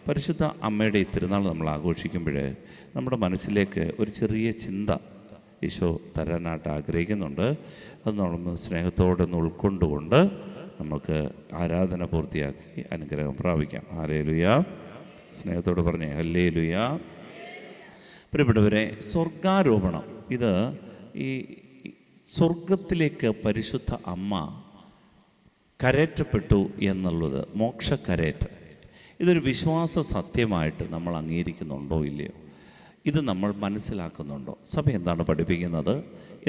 പരിശുദ്ധ അമ്മയുടെ ഈ തിരുനാൾ നമ്മൾ ആഘോഷിക്കുമ്പോൾ നമ്മുടെ മനസ്സിലേക്ക് ഒരു ചെറിയ ചിന്ത ഈശോ തരാനായിട്ട് ആഗ്രഹിക്കുന്നുണ്ട്. അത് നമ്മൾ സ്നേഹത്തോടെ ഒന്ന് ഉൾക്കൊണ്ടുകൊണ്ട് നമുക്ക് ആരാധന പൂർത്തിയാക്കി അനുഗ്രഹം പ്രാപിക്കാം. ഹല്ലേലൂയ. സ്നേഹത്തോട് പറഞ്ഞേ ഹല്ലേലൂയ. പ്രിയപ്പെട്ടവരെ, സ്വർഗാരോപണം, ഇത് ഈ സ്വർഗത്തിലേക്ക് പരിശുദ്ധ അമ്മ കരേറ്റപ്പെട്ടു എന്നുള്ളത്, മോക്ഷക്കരേറ്റം, ഇതൊരു വിശ്വാസ സത്യമായിട്ട് നമ്മൾ അംഗീകരിക്കുന്നുണ്ടോ ഇല്ലയോ? ഇത് നമ്മൾ മനസ്സിലാക്കുന്നുണ്ടോ? സഭ എന്താണ് പഠിപ്പിക്കുന്നത്?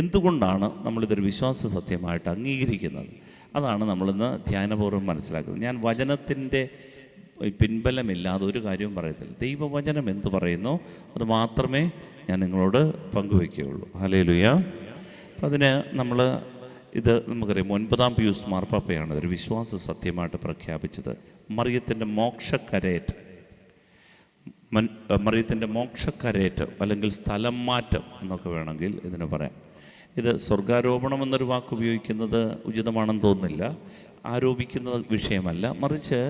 എന്തുകൊണ്ടാണ് നമ്മളിതൊരു വിശ്വാസ സത്യമായിട്ട് അംഗീകരിക്കുന്നത്? അതാണ് നമ്മളിന്ന് ധ്യാനപൂർവ്വം മനസ്സിലാക്കുന്നത്. ഞാൻ വചനത്തിൻ്റെ പിൻബലമില്ലാതെ ഒരു കാര്യവും പറയത്തില്ല. ദൈവവചനം എന്ത് പറയുന്നോ അത് മാത്രമേ ഞാൻ നിങ്ങളോട് പങ്കുവയ്ക്കുകയുള്ളൂ. ഹല്ലേലൂയ. അപ്പം അതിന് നമുക്കറിയാം, 9-ാം പിയൂസ് മാർപ്പാപ്പയാണ് ഇതൊരു വിശ്വാസ സത്യമായിട്ട് പ്രഖ്യാപിച്ചത്. മറിയത്തിൻ്റെ മോക്ഷക്കരേറ്റം അല്ലെങ്കിൽ സ്ഥലം മാറ്റം എന്നൊക്കെ വേണമെങ്കിൽ ഇതിന് പറയാം. ഇത് സ്വർഗാരോപണം എന്നൊരു വാക്ക് ഉപയോഗിക്കുന്നത് ഉചിതമാണെന്ന് തോന്നുന്നില്ല. ആരോപിക്കുന്ന വിഷയമല്ല, മറിച്ച്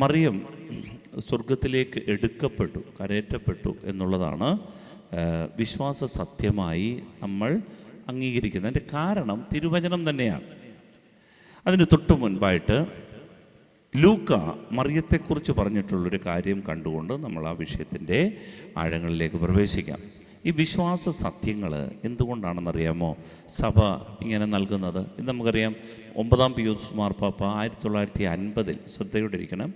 മറിയം സ്വർഗത്തിലേക്ക് എടുക്കപ്പെട്ടു, കരേറ്റപ്പെട്ടു എന്നുള്ളതാണ് വിശ്വാസ സത്യമായി നമ്മൾ അംഗീകരിക്കുന്നത്. അതിൻ്റെ കാരണം തിരുവചനം തന്നെയാണ്. അതിന് തൊട്ടു മുൻപായിട്ട് ലൂക്ക മറിയത്തെക്കുറിച്ച് പറഞ്ഞിട്ടുള്ളൊരു കാര്യം കണ്ടുകൊണ്ട് നമ്മൾ ആ വിഷയത്തിൻ്റെ ആഴങ്ങളിലേക്ക് പ്രവേശിക്കാം. ഈ വിശ്വാസ സത്യങ്ങൾ എന്തുകൊണ്ടാണെന്നറിയാമോ സഭ ഇങ്ങനെ നൽകുന്നത്? ഇത് നമുക്കറിയാം. 9-ാം പിയൂസ് മാർപ്പാപ്പ 1950 ശ്രദ്ധയോടെ ഇരിക്കണം,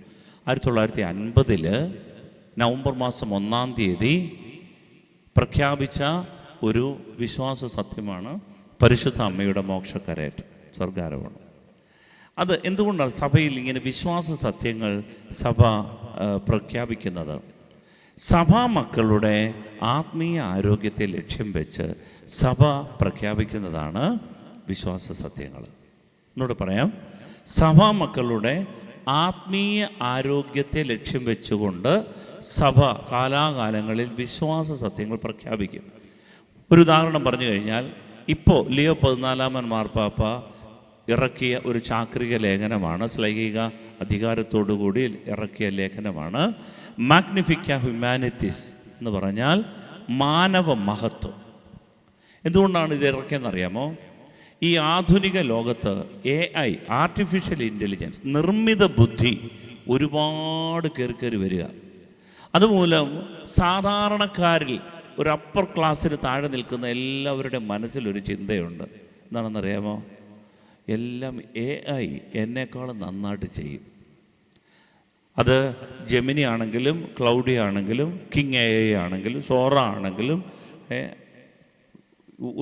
1950 നവംബർ മാസം 1-ാം തീയതി പ്രഖ്യാപിച്ച ഒരു വിശ്വാസ സത്യമാണ് പരിശുദ്ധ അമ്മയുടെ മോക്ഷക്കരേറ്റം, സ്വർഗാരോപണം. അത് എന്തുകൊണ്ടാണ് സഭയിൽ ഇങ്ങനെ വിശ്വാസ സത്യങ്ങൾ സഭ പ്രഖ്യാപിക്കുന്നത്? സഭാമക്കളുടെ ആത്മീയ ആരോഗ്യത്തെ ലക്ഷ്യം വെച്ച് സഭ പ്രഖ്യാപിക്കുന്നതാണ് വിശ്വാസ സത്യങ്ങൾ. എന്നോട് പറയാം, സഭാമക്കളുടെ ആത്മീയ ആരോഗ്യത്തെ ലക്ഷ്യം വെച്ചുകൊണ്ട് സഭ കാലാകാലങ്ങളിൽ വിശ്വാസ സത്യങ്ങൾ പ്രഖ്യാപിക്കും. ഒരു ഉദാഹരണം പറഞ്ഞു കഴിഞ്ഞാൽ, ഇപ്പോൾ ലിയോ 14 മാർപ്പാപ്പ ഇറക്കിയ ഒരു ചാക്രിക ലേഖനമാണ്, ശ്ലൈഹിക അധികാരത്തോടുകൂടി ഇറക്കിയ ലേഖനമാണ് മാഗ്നിഫിക്ക ഹ്യൂമാനിറ്റീസ് എന്ന് പറഞ്ഞാൽ മാനവ മഹത്വം. എന്തുകൊണ്ടാണ് ഇത് ഇറക്കിയെന്നറിയാമോ? ഈ ആധുനിക ലോകത്ത് AI, ആർട്ടിഫിഷ്യൽ ഇൻ്റലിജൻസ്, നിർമ്മിത ബുദ്ധി ഒരുപാട് കയറി വരിക. അതുമൂലം സാധാരണക്കാരിൽ ഒരു അപ്പർ ക്ലാസ്സിന് താഴെ നിൽക്കുന്ന എല്ലാവരുടെ മനസ്സിലൊരു ചിന്തയുണ്ട്. എന്താണെന്നറിയാമോ? എല്ലാം AI എന്നെക്കാളും നന്നായിട്ട് ചെയ്യും. അത് ജെമിനി ആണെങ്കിലും, ക്ലൗഡി ആണെങ്കിലും, കിങ് AI ആണെങ്കിലും, സോറ ആണെങ്കിലും,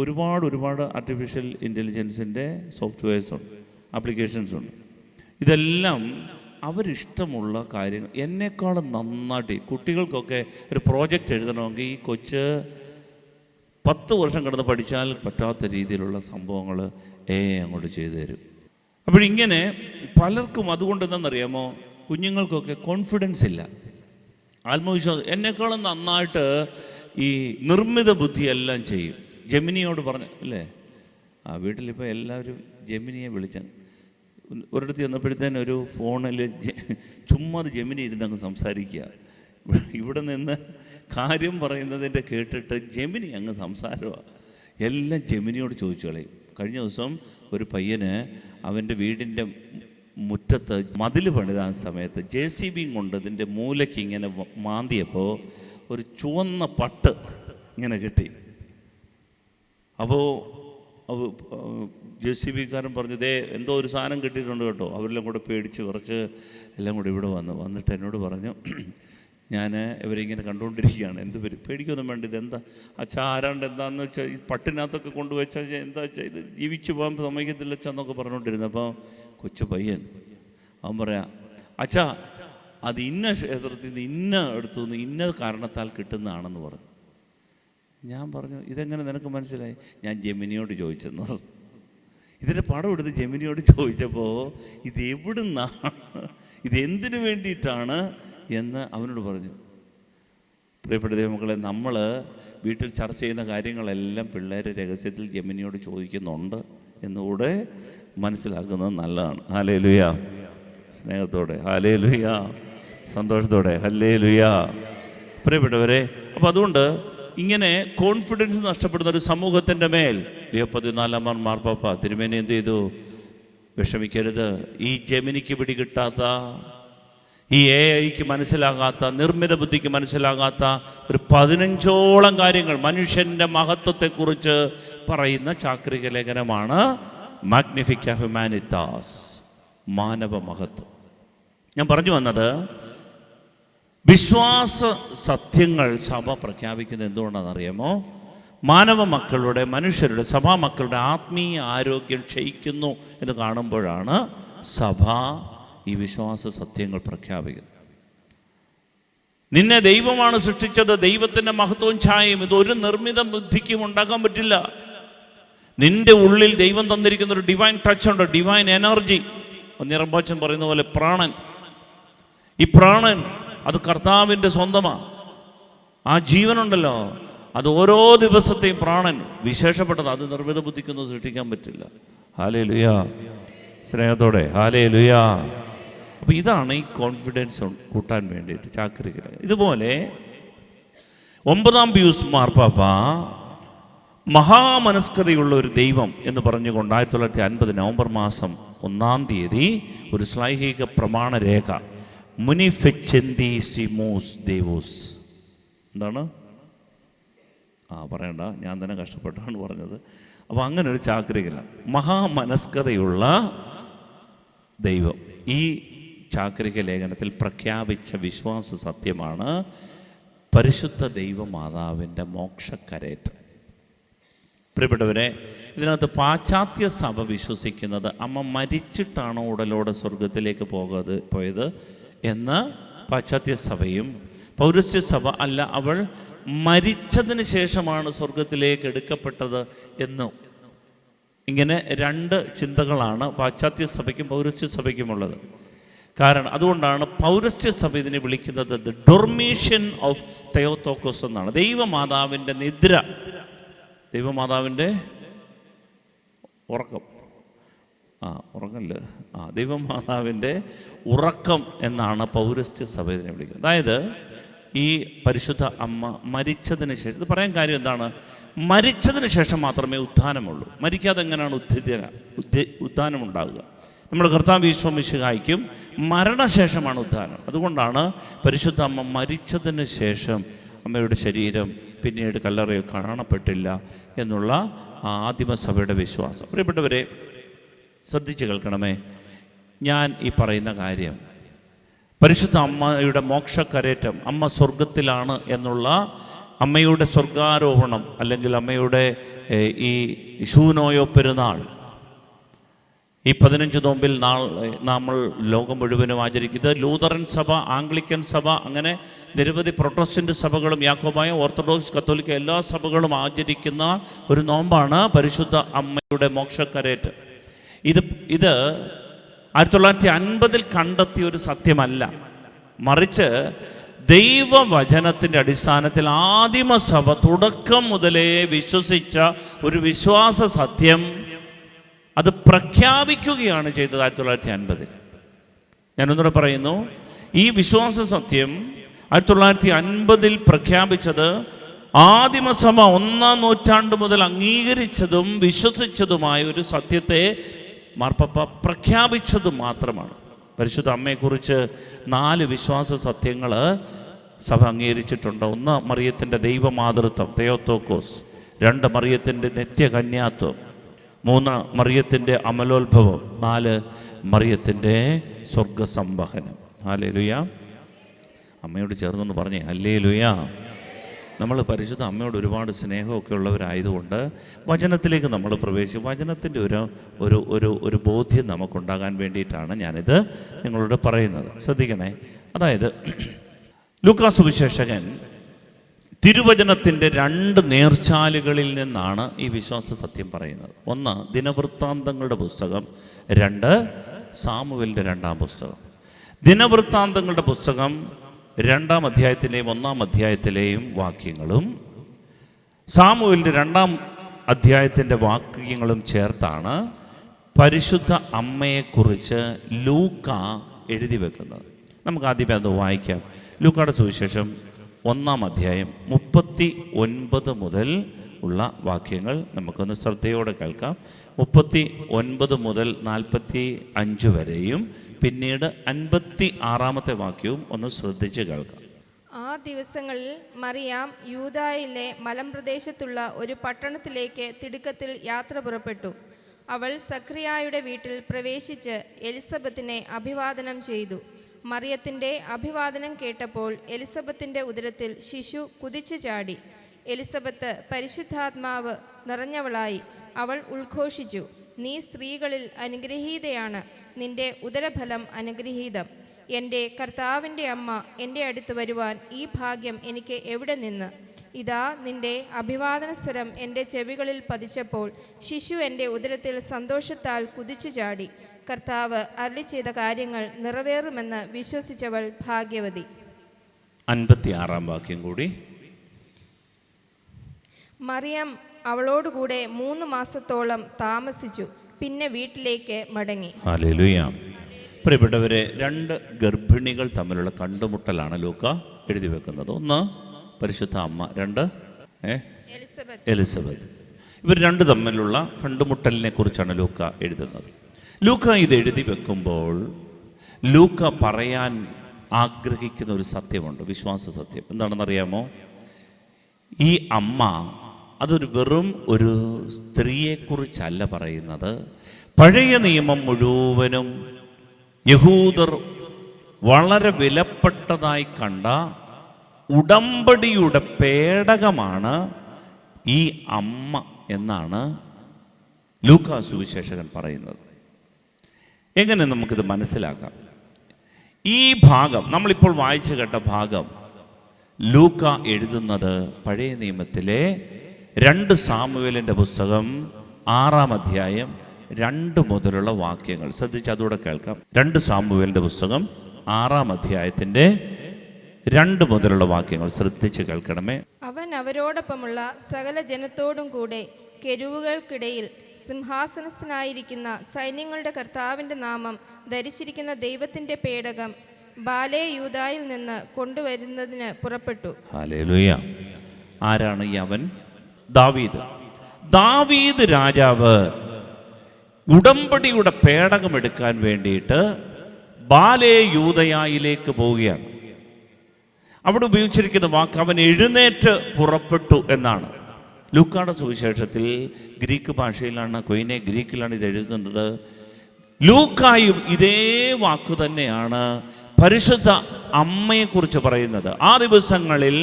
ഒരുപാട് ആർട്ടിഫിഷ്യൽ ഇൻ്റലിജൻസിൻ്റെ സോഫ്റ്റ്വെയർസുണ്ട്, ആപ്ലിക്കേഷൻസുണ്ട്. ഇതെല്ലാം അവരിഷ്ടമുള്ള കാര്യങ്ങൾ എന്നെക്കാളും നന്നായിട്ട്. കുട്ടികൾക്കൊക്കെ ഒരു പ്രോജക്റ്റ് എഴുതണമെങ്കിൽ ഈ കൊച്ച് 10 വർഷം കിടന്ന് പഠിച്ചാൽ പറ്റാത്ത രീതിയിലുള്ള സംഭവങ്ങൾ അങ്ങോട്ട് ചെയ്തു തരും. അപ്പോഴിങ്ങനെ പലർക്കും അതുകൊണ്ട് എന്താണെന്നറിയാമോ, കുഞ്ഞുങ്ങൾക്കൊക്കെ കോൺഫിഡൻസ് ഇല്ല, ആത്മവിശ്വാസം. എന്നെക്കാളും നന്നായിട്ട് ഈ നിർമ്മിത ബുദ്ധിയെല്ലാം ചെയ്യും. ജെമിനിയോട് പറഞ്ഞു അല്ലേ, വീട്ടിലിപ്പോൾ എല്ലാവരും ജെമിനിയെ വിളിച്ച. ഒരിടത്ത് ചെന്നപ്പോഴത്തേനും ഒരു ഫോണിൽ ചുമ്മാ ജെമിനി ഇരുന്നങ്ങ് സംസാരിക്കുക. ഇവിടെ നിന്ന് കാര്യം പറയുന്നതിൻ്റെ കേട്ടിട്ട് ജെമിനി അങ്ങ് സംസാരമാണ്. എല്ലാം ജെമിനിയോട് ചോദിച്ചു കളയും. കഴിഞ്ഞ ദിവസം ഒരു പയ്യന് അവൻ്റെ വീടിൻ്റെ മുറ്റത്ത് മതിൽ പണിതാൻ സമയത്ത് JCB കൊണ്ട് ഇതിൻ്റെ മൂലയ്ക്ക് ഇങ്ങനെ മാന്തിയപ്പോൾ ഒരു ചുവന്ന പട്ട് ഇങ്ങനെ കിട്ടി. അപ്പോൾ JCB-കാരൻ പറഞ്ഞു, എന്തോ ഒരു സാധനം കിട്ടിയിട്ടുണ്ട് കേട്ടോ. അവരെല്ലാം കൂടെ പേടിച്ച് കുറച്ച് എല്ലാം കൂടെ ഇവിടെ വന്നിട്ട് എന്നോട് പറഞ്ഞു, ഞാൻ ഇവരിങ്ങനെ കണ്ടുകൊണ്ടിരിക്കുകയാണ്, എന്ത് പേടിക്കൊന്നും വേണ്ട, ഇതെന്താ അച്ഛാ, ആരാണ്ട് എന്താണെന്ന് വെച്ചാൽ ഈ പട്ടിനകത്തൊക്കെ കൊണ്ടുവച്ചാൽ എന്താ വെച്ചാൽ ഇത് ജീവിച്ചു പോകാൻ സമ്മതിക്കത്തില്ല അച്ഛന്നൊക്കെ പറഞ്ഞുകൊണ്ടിരുന്നു. അപ്പോൾ കൊച്ചു പയ്യൻ അവൻ പറയാം, അച്ഛാ അത് ഇന്ന ക്ഷേത്രത്തിൽ നിന്ന് ഇന്ന എടുത്തു നിന്ന് ഇന്ന കാരണത്താൽ കിട്ടുന്നതാണെന്ന് പറഞ്ഞു. ഞാൻ പറഞ്ഞു, ഇതെങ്ങനെ നിനക്ക് മനസ്സിലായി? ഞാൻ ജെമിനിയോട് ചോദിച്ചെന്ന് പറഞ്ഞു. ഇതിൻ്റെ പടം എടുത്ത് ജെമിനിയോട് ചോദിച്ചപ്പോൾ ഇത് എവിടുന്നാണ്, ഇതെന്തിനു വേണ്ടിയിട്ടാണ് എന്ന് അവനോട് പറഞ്ഞു. പ്രിയപ്പെട്ട ദൈവമക്കളെ, നമ്മൾ വീട്ടിൽ ചർച്ച ചെയ്യുന്ന കാര്യങ്ങളെല്ലാം പിള്ളേർ രഹസ്യത്തിൽ ജെമിനിയോട് ചോദിക്കുന്നുണ്ട് എന്നുകൂടെ മനസ്സിലാക്കുന്നത് നല്ലതാണ്. ഹല്ലേലൂയ. സ്നേഹത്തോടെ ഹല്ലേലൂയ. സന്തോഷത്തോടെ ഹല്ലേലൂയാ. പ്രിയപ്പെട്ടവരെ, അപ്പോൾ അതുകൊണ്ട് ഇങ്ങനെ കോൺഫിഡൻസ് നഷ്ടപ്പെടുന്ന ഒരു സമൂഹത്തിൻ്റെ മേൽ ലിയോ 14 മാർപ്പാപ്പ തിരുമേനി എന്ത് ചെയ്തു? വിഷമിക്കരുത്. ഈ ജെമിനിക്ക് പിടികിട്ടാത്ത, ഈ AI മനസ്സിലാകാത്ത, നിർമ്മിത ബുദ്ധിക്ക് മനസ്സിലാകാത്ത ഒരു 15ഓളം കാര്യങ്ങൾ മനുഷ്യൻ്റെ മഹത്വത്തെക്കുറിച്ച് പറയുന്ന ചാക്രിക ലേഖനമാണ് മാഗ്നിഫിക്ക ഹ്യൂമാനിറ്റാസ്, മാനവ മഹത്വം. ഞാൻ പറഞ്ഞു വന്നത്, വിശ്വാസ സത്യങ്ങൾ സഭ പ്രഖ്യാപിക്കുന്നത് എന്തുകൊണ്ടാണെന്നറിയാമോ? മാനവ മക്കളുടെ, മനുഷ്യരുടെ, സഭാ മക്കളുടെ ആത്മീയ ആരോഗ്യം ക്ഷയിക്കുന്നു എന്ന് കാണുമ്പോഴാണ് സഭ ഈ വിശ്വാസ സത്യങ്ങൾ പ്രഖ്യാപിക്കുന്നത്. നിന്നെ ദൈവമാണ് സൃഷ്ടിച്ചത്, ദൈവത്തിൻ്റെ മഹത്വവും ഛായയും ഇതൊരു നിർമ്മിത ബുദ്ധിക്കും ഉണ്ടാക്കാൻ പറ്റില്ല. നിന്റെ ഉള്ളിൽ ദൈവം തന്നിരിക്കുന്ന ഒരു ഡിവൈൻ ടച്ച് ഉണ്ട്, ഡിവൈൻ എനർജി. നിറമ്പാച്ചൻ പറയുന്ന പോലെ പ്രാണൻ. ഈ പ്രാണൻ അത് കർത്താവിൻ്റെ സ്വന്തമാണ്. ആ ജീവനുണ്ടല്ലോ, അത് ഓരോ ദിവസത്തെയും പ്രാണൻ വിശേഷപ്പെട്ടത്. അത് നിർമ്മിത ബുദ്ധിക്കൊന്നും സൃഷ്ടിക്കാൻ പറ്റില്ല. ഹല്ലേലൂയാ. സ്നേഹത്തോടെ ഹല്ലേലൂയാ. അപ്പോൾ ഇതാണ് ഈ കോൺഫിഡൻസ് കൂട്ടാൻ വേണ്ടിയിട്ട് ചാക്രിക. ഇതുപോലെ 9 പിയൂസ് മാർപ്പാപ്പ മഹാമനസ്കതയുള്ള ഒരു ദൈവം എന്ന് പറഞ്ഞുകൊണ്ട് 1950 നവംബർ മാസം 1-ാം തീയതി ഒരു ശ്ലൈഹിക പ്രമാണരേഖ മുനിഫെച്ചെന്തിസിമോസ് ദേവോസ്, എന്താണ് പറയണ്ട, ഞാൻ തന്നെ കഷ്ടപ്പെട്ടാണ് പറഞ്ഞത്. അപ്പോൾ അങ്ങനെ ഒരു ചാക്രികല, മഹാമനസ്കതയുള്ള ദൈവം, ഈ ചാക്രിക ലേഖനത്തിൽ പ്രഖ്യാപിച്ച വിശ്വാസ സത്യമാണ് പരിശുദ്ധ ദൈവമാതാവിൻ്റെ മോക്ഷക്കരേറ്റം. പ്രിയപ്പെട്ടവരെ, ഇതിനകത്ത് പാശ്ചാത്യ സഭ വിശ്വസിക്കുന്നത് അമ്മ മരിച്ചിട്ടാണോ ഉടലോടെ സ്വർഗത്തിലേക്ക് പോയത് എന്ന് പാശ്ചാത്യ സഭയും, പൗരസ്ത്യ സഭ അല്ല, അവൾ മരിച്ചതിന് ശേഷമാണ് സ്വർഗത്തിലേക്ക് എടുക്കപ്പെട്ടത് എന്നും. ഇങ്ങനെ 2 ചിന്തകളാണ് പാശ്ചാത്യ സഭയ്ക്കും പൗരസ്ത്യ സഭയ്ക്കുമുള്ളത്. കാരണം അതുകൊണ്ടാണ് പൗരസ്ത്യ സഭ ഇതിനെ വിളിക്കുന്നത് ദ ഡോർമേഷൻ ഓഫ് തെയോത്തോക്കോസ് എന്നാണ്. ദൈവമാതാവിൻ്റെ നിദ്ര, ദൈവമാതാവിൻ്റെ ഉറക്കം, ഉറങ്ങല്ല, ദൈവമാതാവിൻ്റെ ഉറക്കം എന്നാണ് പൗരസ്ത്യ സഭ ഇതിനെ വിളിക്കുന്നത്. അതായത് ഈ പരിശുദ്ധ അമ്മ മരിച്ചതിന് ശേഷം, ഇത് പറയാൻ കാര്യം എന്താണ്? മരിച്ചതിന് ശേഷം മാത്രമേ ഉത്ഥാനമുള്ളൂ. മരിക്കാതെ എങ്ങനെയാണ് ഉത്ഥാനമുണ്ടാകുക? നമ്മുടെ കർത്താവ് ഈശോ മിശിഹായ്ക്കും മരണശേഷമാണ് ഉത്ഥാനം. അതുകൊണ്ടാണ് പരിശുദ്ധ അമ്മ മരിച്ചതിന് ശേഷം അമ്മയുടെ ശരീരം പിന്നീട് കല്ലറയിൽ കാണപ്പെട്ടില്ല എന്നുള്ള ആദിമസഭയുടെ വിശ്വാസം. പ്രിയപ്പെട്ടവരെ, ശ്രദ്ധിച്ച് കേൾക്കണമേ. ഞാൻ ഈ പറയുന്ന കാര്യം പരിശുദ്ധ അമ്മയുടെ മോക്ഷക്കരേറ്റം, അമ്മ സ്വർഗത്തിലാണ് എന്നുള്ള അമ്മയുടെ സ്വർഗാരോഹണം, അല്ലെങ്കിൽ അമ്മയുടെ ഈ ശൂനോയോ പെരുന്നാൾ, ഈ 15 നോമ്പിൽ നമ്മൾ ലോകം മുഴുവനും ആചരിക്കും. ഇത് ലൂതറൻ സഭ, ആംഗ്ലിക്കൻ സഭ, അങ്ങനെ നിരവധി പ്രൊട്ടസ്റ്റന്റ് സഭകളും യാക്കോബായ, ഓർത്തഡോക്സ്, കത്തോലിക്ക എല്ലാ സഭകളും ആചരിക്കുന്ന ഒരു നോമ്പാണ് പരിശുദ്ധ അമ്മയുടെ മോക്ഷക്കരേറ്റം. ഇത് 1950 കണ്ടെത്തിയ ഒരു സത്യമല്ല, മറിച്ച് ദൈവവചനത്തിൻ്റെ അടിസ്ഥാനത്തിൽ ആദിമസഭ തുടക്കം മുതലേ വിശ്വസിച്ച ഒരു വിശ്വാസ സത്യം അത് പ്രഖ്യാപിക്കുകയാണ് ചെയ്തത് 1950. ഞാനൊന്നുകൂടെ പറയുന്നു, ഈ വിശ്വാസ സത്യം 1950 പ്രഖ്യാപിച്ചത് ആദിമസഭ 1-ാം നൂറ്റാണ്ട് മുതൽ അംഗീകരിച്ചതും വിശ്വസിച്ചതുമായ ഒരു സത്യത്തെ മാർപ്പാപ്പ പ്രഖ്യാപിച്ചത് മാത്രമാണ്. പരിശുദ്ധ അമ്മയെക്കുറിച്ച് 4 വിശ്വാസ സത്യങ്ങൾ സഭ അംഗീകരിച്ചിട്ടുണ്ട്. 1 മറിയത്തിൻ്റെ ദൈവമാതൃത്വം തെയോത്തോക്കോസ്, 2 മറിയത്തിൻ്റെ നിത്യകന്യാത്വം, 3 മറിയത്തിൻ്റെ അമലോത്ഭവം, 4 മറിയത്തിൻ്റെ സ്വർഗസംവഹനം. ഹല്ലേലൂയാ. അമ്മയോട് ചേർന്നൊന്ന് പറഞ്ഞേ ഹല്ലേലൂയാ. നമ്മൾ പരിശുദ്ധ അമ്മയോട് ഒരുപാട് സ്നേഹമൊക്കെ ഉള്ളവരായതുകൊണ്ട് വചനത്തിലേക്ക് നമ്മൾ പ്രവേശിച്ചു. വചനത്തിൻ്റെ ഒരു ബോധ്യം നമുക്കുണ്ടാകാൻ വേണ്ടിയിട്ടാണ് ഞാനിത് നിങ്ങളോട് പറയുന്നത്. ശ്രദ്ധിക്കണേ. അതായത് ലൂക്കാ സുവിശേഷകൻ തിരുവചനത്തിൻ്റെ 2 നേർച്ചാലുകളിൽ നിന്നാണ് ഈ വിശ്വാസ സത്യം പറയുന്നത്. 1 ദിനവൃത്താന്തങ്ങളുടെ പുസ്തകം, 2 സാമുവേലിൻ്റെ 2-ാം പുസ്തകം. ദിനവൃത്താന്തങ്ങളുടെ പുസ്തകം 2-ാം അധ്യായത്തിലെയും 1-ാം അധ്യായത്തിലെയും വാക്യങ്ങളും സാമുവേലിൻ്റെ 2-ാം അധ്യായത്തിൻ്റെ വാക്യങ്ങളും ചേർത്താണ് പരിശുദ്ധ അമ്മയെക്കുറിച്ച് ലൂക്ക എഴുതി വെക്കുന്നത്. നമുക്ക് ആദ്യമേ അത് വായിക്കാം. ലൂക്കായുടെ സുവിശേഷം 1-ാം അധ്യായം 39 മുതൽ ഉള്ള വാക്യങ്ങൾ നമുക്കൊന്ന് ശ്രദ്ധയോടെ കേൾക്കാം. 39 മുതൽ 45 വരെയും പിന്നീട് 56-ാമത്തെ വാക്യവും ഒന്ന് ശ്രദ്ധിച്ച് കേൾക്കാം. ആ ദിവസങ്ങളിൽ മറിയാം യൂദായിലെ മലമ്പ്രദേശത്തുള്ള ഒരു പട്ടണത്തിലേക്ക് തിടുക്കത്തിൽ യാത്ര പുറപ്പെട്ടു. അവൾ സക്രിയായുടെ വീട്ടിൽ പ്രവേശിച്ച് എലിസബത്തിനെ അഭിവാദനം ചെയ്തു. മറിയത്തിൻ്റെ അഭിവാദനം കേട്ടപ്പോൾ എലിസബത്തിൻ്റെ ഉദരത്തിൽ ശിശു കുതിച്ചു ചാടി. എലിസബത്ത് പരിശുദ്ധാത്മാവ് നിറഞ്ഞവളായി. അവൾ ഉദ്ഘോഷിച്ചു, നീ സ്ത്രീകളിൽ അനുഗ്രഹീതയാണ്, നിന്റെ ഉദരഫലം അനുഗ്രഹീതം. എൻ്റെ കർത്താവിൻ്റെ അമ്മ എൻ്റെ അടുത്ത് വരുവാൻ ഈ ഭാഗ്യം എനിക്ക് എവിടെ നിന്ന്? ഇതാ നിന്റെ അഭിവാദന സ്വരം എൻ്റെ ചെവികളിൽ പതിച്ചപ്പോൾ ശിശു എൻ്റെ ഉദരത്തിൽ സന്തോഷത്താൽ കുതിച്ചു ചാടി. കർത്താവ് അരുളി ചെയ്ത കാര്യങ്ങൾ നിറവേറുമെന്ന് വിശ്വസിച്ചവൾ ഭാഗ്യവതി. 56-ാം വാക്യം കൂടി. മറിയം അവളോടുകൂടെ 3 മാസത്തോളം താമസിച്ചു, പിന്നെ വീട്ടിലേക്ക് മടങ്ങി. ഹല്ലേലൂയ. പ്രിയപ്പെട്ടവരെ, 2 ഗർഭിണികൾ തമ്മിലുള്ള കണ്ടുമുട്ടലാണ് ലൂക്ക എഴുതി വെക്കുന്നത്. ഒന്ന് പരിശുദ്ധ അമ്മ, 2 എലിസബത്ത്. ഇവർ 2 തമ്മിലുള്ള കണ്ടുമുട്ടലിനെ കുറിച്ചാണ് ലൂക്ക എഴുതുന്നത്. ലൂക്ക ഇത് എഴുതി വെക്കുമ്പോൾ ലൂക്ക പറയാൻ ആഗ്രഹിക്കുന്ന ഒരു സത്യമുണ്ട്, വിശ്വാസ സത്യം. എന്താണെന്നറിയാമോ? ഈ അമ്മ അതൊരു വെറും ഒരു സ്ത്രീയെക്കുറിച്ചല്ല പറയുന്നത്. പഴയ നിയമം മുഴുവനും യഹൂദർ വളരെ വിലപ്പെട്ടതായി കണ്ട ഉടമ്പടിയുടെ പേടകമാണ് ഈ അമ്മ എന്നാണ് ലൂക്കാ സുവിശേഷകൻ പറയുന്നത്. എങ്ങനെ നമുക്കിത് മനസ്സിലാക്കാം? ഈ ഭാഗം, നമ്മളിപ്പോൾ വായിച്ചു കേട്ട ഭാഗം, ലൂക്ക എഴുതുന്നത് പഴയ നിയമത്തിലെ 2 സാമുവേലിൻ്റെ പുസ്തകം 6-ാം അധ്യായം 2 മുതലുള്ള വാക്യങ്ങൾ ശ്രദ്ധിച്ച് അതുകൂടെ കേൾക്കാം. 2 സാമുവേലിൻ്റെ പുസ്തകം 6-ാം അധ്യായത്തിൻ്റെ 2 മുതലുള്ള വാക്യങ്ങൾ ശ്രദ്ധിച്ച് കേൾക്കണമേ. അവൻ അവരോടൊപ്പമുള്ള സകല ജനത്തോടും കൂടെ കെരൂബുകൾക്കിടയിൽ സിംഹാസനസ്ഥനായിരിക്കുന്ന സൈന്യങ്ങളുടെ കർത്താവിൻ്റെ നാമം ധരിച്ചിരിക്കുന്ന ദൈവത്തിൻ്റെ പേടകം ബാലേ യൂദായിൽ നിന്ന് കൊണ്ടുവരുന്നതിന് പുറപ്പെട്ടു. ഹല്ലേലൂയ. ആരാണ് ഈ അവൻ? ദാവീദ് രാജാവ് ഉടമ്പടിയുടെ പേടകം എടുക്കാൻ വേണ്ടിയിട്ട് ബാലേ യൂദയായിലേക്ക് പോവുകയാണ്. അവിടെ ഉപയോഗിച്ചിരിക്കുന്ന വാക്ക് അവൻ എഴുന്നേറ്റ് പുറപ്പെട്ടു എന്നാണ്. ലൂക്കായുടെ സുവിശേഷത്തിൽ ഗ്രീക്ക് ഭാഷയിലാണ്, കൊയിനെ ഗ്രീക്കിലാണ് ഇത് എഴുതുന്നത്. ലൂക്കായും ഇതേ വാക്കു തന്നെയാണ് പരിശുദ്ധ അമ്മയെക്കുറിച്ച് പറയുന്നത്. ആ ദിവസങ്ങളിൽ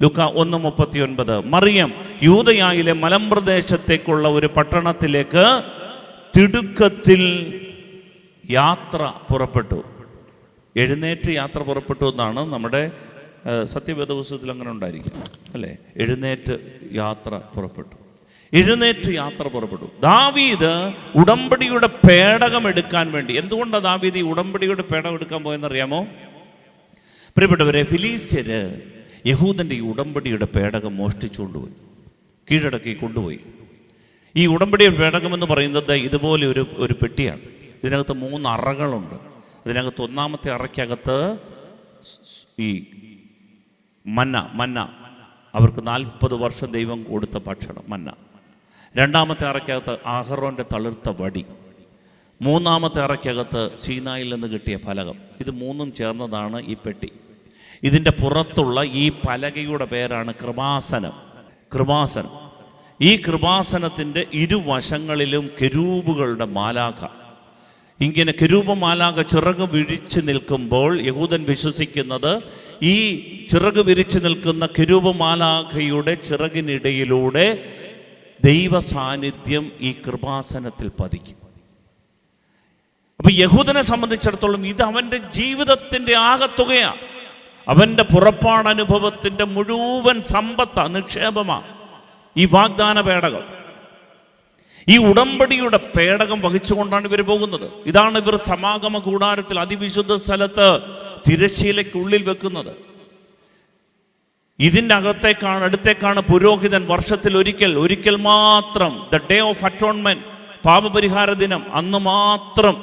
ലൂക്ക 1:39 മറിയം യൂദയായിലെ മലമ്പ്രദേശത്തേക്കുള്ള ഒരു പട്ടണത്തിലേക്ക് തിടുക്കത്തിൽ യാത്ര പുറപ്പെട്ടു. എഴുന്നേറ്റ് യാത്ര പുറപ്പെട്ടു എന്നാണ് നമ്മുടെ സത്യവേദ പുസ്തകത്തിൽ അങ്ങനെ ഉണ്ടായിരിക്കും അല്ലേ? എഴുന്നേറ്റ് യാത്ര പുറപ്പെട്ടു. ദാവീദ് ഉടമ്പടിയുടെ പേടകം എടുക്കാൻ വേണ്ടി. എന്തുകൊണ്ടാണ് ദാവീദ് ഈ ഉടമ്പടിയുടെ പേടകം എടുക്കാൻ പോയെന്നറിയാമോ? പ്രിയപ്പെട്ടവരെ, ഫിലിസ്ത്യര് യഹൂദൻ്റെ ഈ ഉടമ്പടിയുടെ പേടകം മോഷ്ടിച്ചുകൊണ്ടുപോയി, കീഴടക്കി കൊണ്ടുപോയി. ഈ ഉടമ്പടിയുടെ പേടകം എന്ന് പറയുന്നത് ഇതുപോലെ ഒരു പെട്ടിയാണ്. ഇതിനകത്ത് 3 അറകളുണ്ട്. ഇതിനകത്ത് 1-ാമത്തെ അറയ്ക്കകത്ത് ഈ മന്ന അവർക്ക് 40 വർഷം ദൈവം കൊടുത്ത ഭക്ഷണം മന്ന. 2-ാമത്തെ അറയ്ക്കകത്ത് ആഹറോൻ്റെ തളിർത്ത വടി. 3-ാമത്തെ അറയ്ക്കകത്ത് സീനായിൽ നിന്ന് കിട്ടിയ ഫലകം. ഇത് 3ഉം ചേർന്നതാണ് ഈ പെട്ടി. ഇതിൻ്റെ പുറത്തുള്ള ഈ പലകയുടെ പേരാണ് കൃപാസനം. ഈ കൃപാസനത്തിൻ്റെ ഇരുവശങ്ങളിലും കെരൂബുകളുടെ മാലാഖ. ഇങ്ങനെ കെരൂബ മാലാഖ ചിറക് വിരിച്ചു നിൽക്കുമ്പോൾ യഹൂദൻ വിശ്വസിക്കുന്നത് ഈ ചിറക് വിരിച്ചു നിൽക്കുന്ന കെരൂബ മാലാഖയുടെ ചിറകിനിടയിലൂടെ ദൈവ സാന്നിധ്യം ഈ കൃപാസനത്തിൽ പതിക്കും. അപ്പൊ യഹൂദനെ സംബന്ധിച്ചിടത്തോളം ഇത് അവൻ്റെ ജീവിതത്തിൻ്റെ ആകത്തുകയാണ്. അവൻ്റെ പുറപ്പാടനുഭവത്തിൻ്റെ മുഴുവൻ സമ്പത്ത നിക്ഷേപമാണ് ഈ വാഗ്ദാന പേടകം. ഈ ഉടമ്പടിയുടെ പേടകം വഹിച്ചുകൊണ്ടാണ് ഇവർ പോകുന്നത്. ഇതാണ് ഇവർ സമാഗമ കൂടാരത്തിൽ അതിവിശുദ്ധ സ്ഥലത്ത് തിരശ്ശീലയ്ക്കുള്ളിൽ വെക്കുന്നത്. ഇതിൻ്റെ അടുത്തേക്കാണ് പുരോഹിതൻ വർഷത്തിൽ ഒരിക്കൽ മാത്രം, ദ ഡേ ഓഫ് അറ്റോൺമെന്റ്, പാപപരിഹാര ദിനം, അന്ന് മാത്രം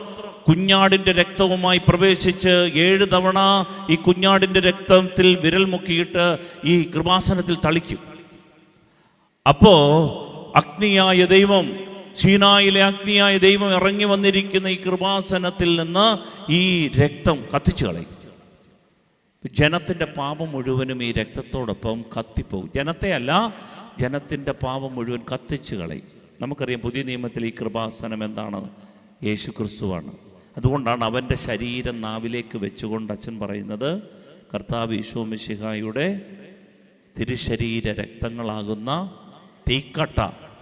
കുഞ്ഞാടിൻ്റെ രക്തവുമായി പ്രവേശിച്ച് 7 തവണ ഈ കുഞ്ഞാടിൻ്റെ രക്തത്തിൽ വിരൽ മുക്കിയിട്ട് ഈ കൃപാസനത്തിൽ തളിക്കും. അപ്പോൾ അഗ്നിയായ ദൈവം, സീനായിലെ അഗ്നിയായ ദൈവം ഇറങ്ങി വന്നിരിക്കുന്ന ഈ കൃപാസനത്തിൽ നിന്ന് ഈ രക്തം കത്തിച്ചു കളയും. ജനത്തിൻ്റെ പാപം മുഴുവനും ഈ രക്തത്തോടൊപ്പം കത്തിപ്പോകും. ജനത്തെയല്ല, ജനത്തിൻ്റെ പാപം മുഴുവൻ കത്തിച്ചു കളയും. നമുക്കറിയാം പുതിയ നിയമത്തിൽ ഈ കൃപാസനം എന്താണ്? യേശു ക്രിസ്തുവാണ്. അതുകൊണ്ടാണ് അവൻ്റെ ശരീരം നാവിലേക്ക് വെച്ചുകൊണ്ട് അച്ഛൻ പറയുന്നത്, കർത്താവ് ഈശോ മിശിഹായുടെ തിരുശരീര രക്തങ്ങളാകുന്ന തീക്കട്ട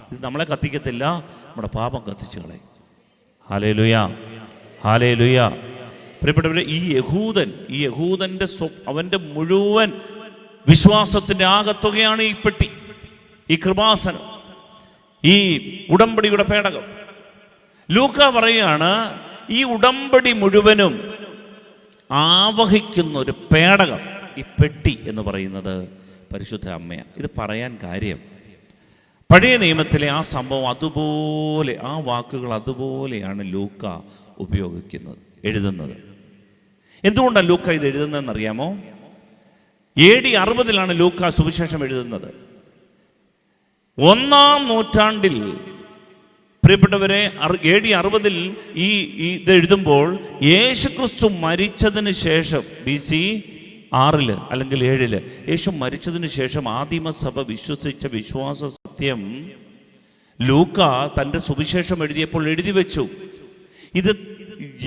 ഇത് നമ്മളെ കത്തിക്കത്തില്ല, നമ്മുടെ പാപം കത്തിച്ചു കളയും. Hallelujah, hallelujah. പ്രിയപ്പെട്ടവരെ, ഈ യഹൂദൻ്റെ അവൻ്റെ മുഴുവൻ വിശ്വാസത്തിൻ്റെ ആകത്തുകയാണ് ഈ പെട്ടി, ഈ കൃപാസനം, ഈ ഉടമ്പടിയുടെ പേടകം. ലൂക്ക പറയുകയാണ്, ഈ ഉടമ്പടി മുഴുവനും ആവഹിക്കുന്ന ഒരു പേടകം, ഈ പെട്ടി എന്ന് പറയുന്നത് പരിശുദ്ധ അമ്മയാണ്. ഇത് പറയാൻ കാര്യം, പഴയ നിയമത്തിലെ ആ സംഭവം അതുപോലെ, ആ വാക്കുകൾ അതുപോലെയാണ് ലൂക്ക ഉപയോഗിക്കുന്നത്, എഴുതുന്നത്. എന്തുകൊണ്ടാണ് ലൂക്ക ഇത് എഴുതുന്നതെന്നറിയാമോ? AD 60 ലൂക്ക സുവിശേഷം എഴുതുന്നത്. 1-ാം നൂറ്റാണ്ടിൽ പ്രിയപ്പെട്ടവരെ, AD 60 ഇത് എഴുതുമ്പോൾ യേശുക്രിസ്തു മരിച്ചതിന് ശേഷം BC 6 അല്ലെങ്കിൽ 7 യേശു മരിച്ചതിന് ശേഷം ആദിമസഭ വിശ്വസിച്ച വിശ്വാസ സത്യം ലൂക്ക തൻ്റെ സുവിശേഷം എഴുതിയപ്പോൾ എഴുതി വെച്ചു. ഇത്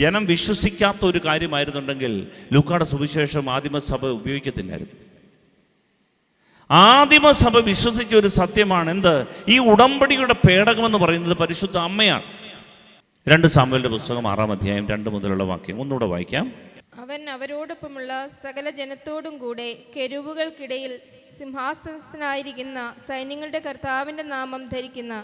ജനം വിശ്വസിക്കാത്ത ഒരു കാര്യമായിരുന്നുണ്ടെങ്കിൽ ലൂക്കയുടെ സുവിശേഷം ആദിമസഭ ഉപയോഗിക്കത്തില്ലായിരുന്നു. ആദിമസഭ വിശ്വസിച്ച ഒരു സത്യമാണ് എന്ത്? ഈ ഉടമ്പടിയുടെ പേടകമെന്ന് പറയുന്നത് പരിശുദ്ധ അമ്മയാണ്. 2 സാമുവേലിന്റെ പുസ്തകം 6-ാം അധ്യായം 2 മുതലുള്ള വാക്യം ഒന്നുകൂടെ വായിക്കാം. അവൻ അവരോടൊപ്പമുള്ള സകല ജനത്തോടും കൂടെ കെരൂബുകൾക്കിടയിൽ സിംഹാസനസ്ഥനായിരിക്കുന്ന സൈന്യങ്ങളുടെ കർത്താവിൻ്റെ നാമം ധരിക്കുന്ന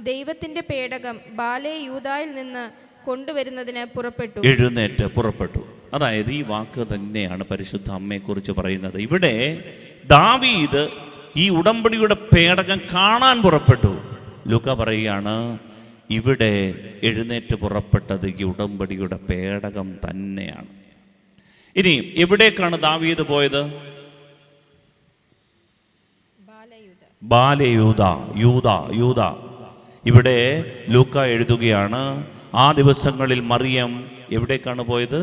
ദൈവത്തിൻ്റെ പേടകം ബാലെ യൂദായിൽ നിന്ന് കൊണ്ടുവരുന്നതിന് പുറപ്പെട്ടു. എഴുന്നേറ്റ് പുറപ്പെട്ടു. അതായത് ഈ വാക്ക് തന്നെയാണ് പരിശുദ്ധ അമ്മയെക്കുറിച്ച് പറയുന്നത്. ഇവിടെ ദാവീദ് ഈ ഉടമ്പടിയുടെ പേടകം കാണാൻ പുറപ്പെട്ടു. ലൂക്ക പറയുകയാണ്, ഇവിടെ എഴുന്നേറ്റ് പുറപ്പെട്ടത് ഈ ഉടമ്പടിയുടെ പേടകം തന്നെയാണ്. ഇനി എവിടേക്കാണ് ദാവീദ് പോയത്? യൂദ. ഇവിടെ ലൂക്ക എഴുതുകയാണ്, ആ ദിവസങ്ങളിൽ മറിയം എവിടേക്കാണ് പോയത്?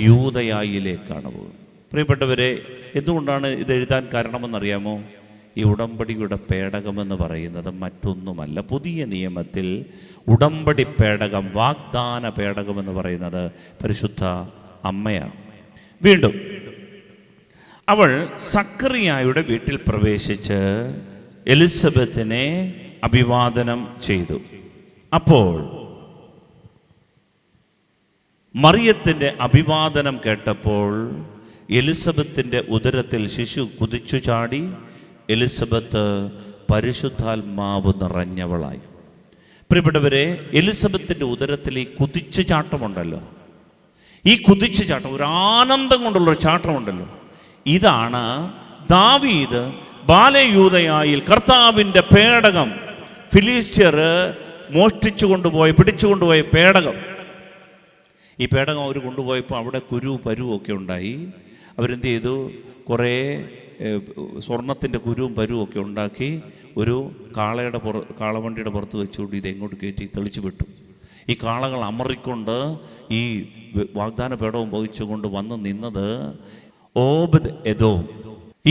യൂദയായിലേക്കാണ് പോയത്. പ്രിയപ്പെട്ടവരെ, എന്തുകൊണ്ടാണ് ഇത് എഴുതാൻ കാരണമെന്നറിയാമോ? ഈ ഉടമ്പടിയുടെ പേടകമെന്ന് പറയുന്നത് മറ്റൊന്നുമല്ല. പുതിയ നിയമത്തിൽ ഉടമ്പടി പേടകം, വാഗ്ദാന പേടകമെന്ന് പറയുന്നത് പരിശുദ്ധ അമ്മയാണ്. വീണ്ടും അവൾ സക്കറിയായുടെ വീട്ടിൽ പ്രവേശിച്ച് എലിസബത്തിനെ അഭിവാദനം ചെയ്തു. അപ്പോൾ മറിയത്തിൻ്റെ അഭിവാദനം കേട്ടപ്പോൾ എലിസബത്തിൻ്റെ ഉദരത്തിൽ ശിശു കുതിച്ചു ചാടി. എലിസബത്ത് പരിശുദ്ധാത്മാവ് നിറഞ്ഞവളായി. പ്രിയപ്പെട്ടവരെ, എലിസബത്തിൻ്റെ ഉദരത്തിൽ ഈ കുതിച്ചു ചാട്ടമുണ്ടല്ലോ, ഈ കുതിച്ചു ചാട്ടം ഒരു ആനന്ദം കൊണ്ടുള്ളൊരു ചാട്ടമുണ്ടല്ലോ, ഇതാണ് ദാവീദ് ബാലയൂദയായിൽ കർത്താവിൻ്റെ പേടകം, ഫിലിസ്ത്യർ മോഷ്ടിച്ചു കൊണ്ടുപോയ പിടിച്ചുകൊണ്ടുപോയ പേടകം. ഈ പേടകം അവർ കൊണ്ടുപോയപ്പോൾ അവിടെ പരുവൊക്കെ ഉണ്ടായി. അവരെന്ത് ചെയ്തു? കുറേ സ്വർണത്തിൻ്റെ കുരുവും പരുവൊക്കെ ഉണ്ടാക്കി ഒരു കാളവണ്ടിയുടെ പുറത്ത് വെച്ചുകൊണ്ട് ഇത് എങ്ങോട്ട് കയറ്റി തെളിച്ചു വിട്ടു. ഈ കാളകൾ അമറിക്കൊണ്ട് ഈ വാഗ്ദാന പേടവും വഹിച്ചുകൊണ്ട് വന്ന് നിന്നത് ഓബദ് എദോം,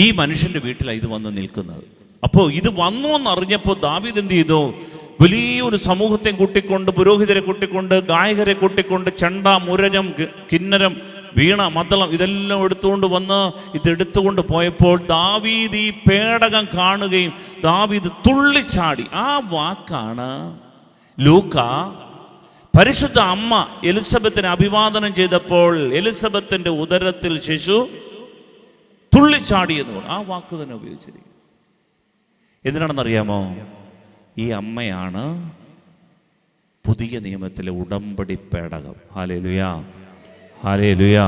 ഈ മനുഷ്യൻ്റെ വീട്ടിലാണ് ഇത് വന്ന് നിൽക്കുന്നത്. അപ്പോൾ ഇത് വന്നു എന്നറിഞ്ഞപ്പോൾ ദാവീദ് എന്ത് ചെയ്തു? വലിയൊരു സമൂഹത്തെ കൂട്ടിക്കൊണ്ട്, പുരോഹിതരെ കൂട്ടിക്കൊണ്ട്, ഗായകരെ കൂട്ടിക്കൊണ്ട്, ചെണ്ട, മുരജം, കിന്നരം, വീണ, മദ്ദളം ഇതെല്ലാം എടുത്തുകൊണ്ട് വന്ന് ഇതെടുത്തുകൊണ്ട് പോയപ്പോൾ ദാവീദ് ഈ പേടകം കാണുകയും ദാവീദ് തുള്ളിച്ചാടി. ആ വാക്കാണ് ലൂക്ക പരിശുദ്ധ അമ്മ എലിസബത്തിനെ അഭിവാദനം ചെയ്തപ്പോൾ എലിസബത്തിന്റെ ഉദരത്തിൽ ശിശു തുള്ളിച്ചാടിയെന്ന് ആ വാക്ക് തന്നെ ഉപയോഗിച്ചിരിക്കുന്നത്. എന്തിനാണെന്നറിയാമോ? ഈ അമ്മയാണ് പുതിയ നിയമത്തിലെ ഉടമ്പടി പേടകം. ഹല്ലേലൂയാ, ഹല്ലേലൂയാ.